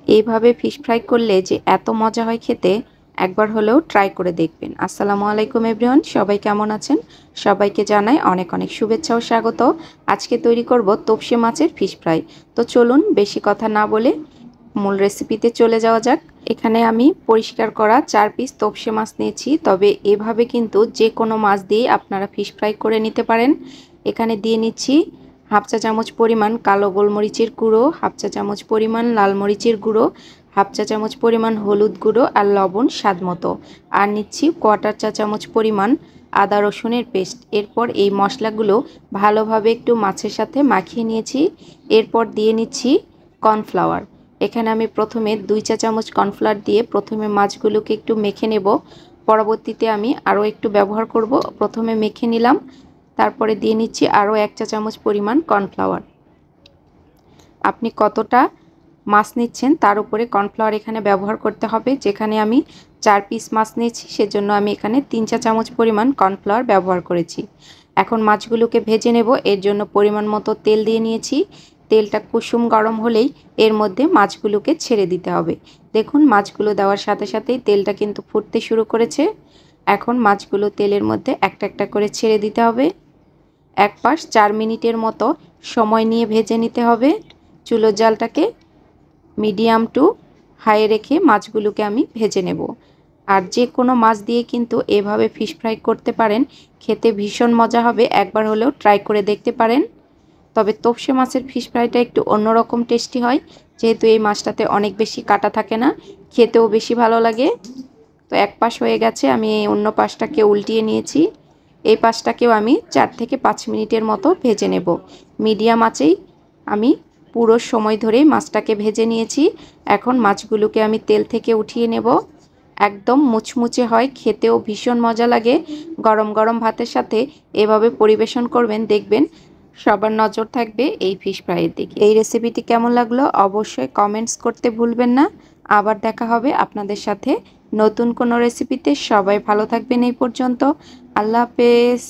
এইভাবে fish fry করলে যে এত মজা হয় খেতে, একবার হলেও ট্রাই করে দেখবেন। আসসালামু আলাইকুম এভরিওয়ান, সবাই কেমন আছেন? সবাইকে জানাই অনেক অনেক শুভেচ্ছা ও স্বাগত। আজকে তৈরি করব তপসে মাছের ফিশ ফ্রাই। তো চলুন বেশি কথা না বলে মূল রেসিপিতে চলে যাওয়া যাক। এখানে আমি পরিষ্কার করা 4 পিস তপসে মাছ নিয়েছি, তবে এভাবে কিন্তু যে কোনো মাছ দিয়ে আপনারা ফিশ ফ্রাই করে নিতে পারেন। এখানে দিয়ে নিচ্ছি হাফ চা চামচ পরিমাণ কালো গোলমরিচের গুঁড়ো, হাফ চা চামচ পরিমাণ লাল মরিচের গুঁড়ো, হাফ চা চামচ পরিমাণ হলুদ গুঁড়ো আর লবণ স্বাদ মতো। আর নিচ্ছি কোয়ার্টার চা চামচ পরিমাণ আদা রসুনের পেস্ট। এরপর এই মশলাগুলো ভালোভাবে একটু মাছের সাথে মাখিয়ে নিয়েছি। এরপর দিয়ে নিচ্ছি কর্নফ্লাওয়ার। এখানে আমি প্রথমে 2 চা চামচ কর্নফ্লাওয়ার দিয়ে প্রথমে মাছগুলোকে একটু মেখে নেব। পরবর্তীতে আমি আরও একটু ব্যবহার করব। প্রথমে মেখে নিলাম, তারপরে দিয়ে নিচ্ছি আরও 1 চা চামচ পরিমাণ কর্নফ্লাওয়ার। আপনি কতটা মাছ নিচ্ছেন তার উপরে কর্নফ্লাওয়ার এখানে ব্যবহার করতে হবে। যেখানে আমি 4 পিস মাছ নিয়েছি সেজন্য আমি এখানে 3 চা চামচ পরিমাণ কর্নফ্লাওয়ার ব্যবহার করেছি। এখন মাছগুলোকে ভেজে নেব। এর জন্য পরিমাণ মতো তেল দিয়ে নিয়েছি। তেলটা কুসুম গরম হলেই এর মধ্যে মাছগুলোকে ছেড়ে দিতে হবে। দেখুন মাছগুলো দেওয়ার সাথে সাথেই তেলটা কিন্তু ফুটতে শুরু করেছে। এখন মাছগুলো তেলের মধ্যে একটা একটা করে ছেড়ে দিতে হবে। এক পাশ 4 মিনিটের মতো সময় নিয়ে ভেজে নিতে হবে। চুলোর জালটাকে মিডিয়াম টু হাই রেখে মাছগুলোকে আমি ভেজে নেব। আর যে কোনো মাছ দিয়ে কিন্তু এভাবে ফিশ ফ্রাই করতে পারেন, খেতে ভীষণ মজা হবে। একবার হলেও ট্রাই করে দেখতে পারেন। তবে তপসে মাছের ফিশ ফ্রাইটা একটু অন্যরকম টেস্টি হয়, যেহেতু এই মাছটাতে অনেক বেশি কাটা থাকে না, খেতেও বেশি ভালো লাগে। তো এক পাশ হয়ে গেছে, আমি অন্য পাশটাকে উল্টিয়ে নিয়েছি। এই পাশটাকেও আমি 4 থেকে 5 মিনিটের মতো ভেজে নেব। মিডিয়াম আঁচেই আমি পুরো সময় ধরেই মাছটাকে ভেজে নিয়েছি। এখন মাছগুলোকে আমি তেল থেকে উঠিয়ে নেব। একদম মুচমুচে হয়, খেতেও ভীষণ মজা লাগে। গরম গরম ভাতের সাথে এভাবে পরিবেশন করবেন, দেখবেন সবার নজর থাকবে এই ফিশ ফ্রাইয়ের দিকে। এই রেসিপিটি কেমন লাগলো অবশ্যই কমেন্টস করতে ভুলবেন না। আবার দেখা হবে আপনাদের সাথে নতুন কোনো রেসিপিতে। সবাই ভালো থাকবেন এই পর্যন্ত। আল্লাহ হাফেজ।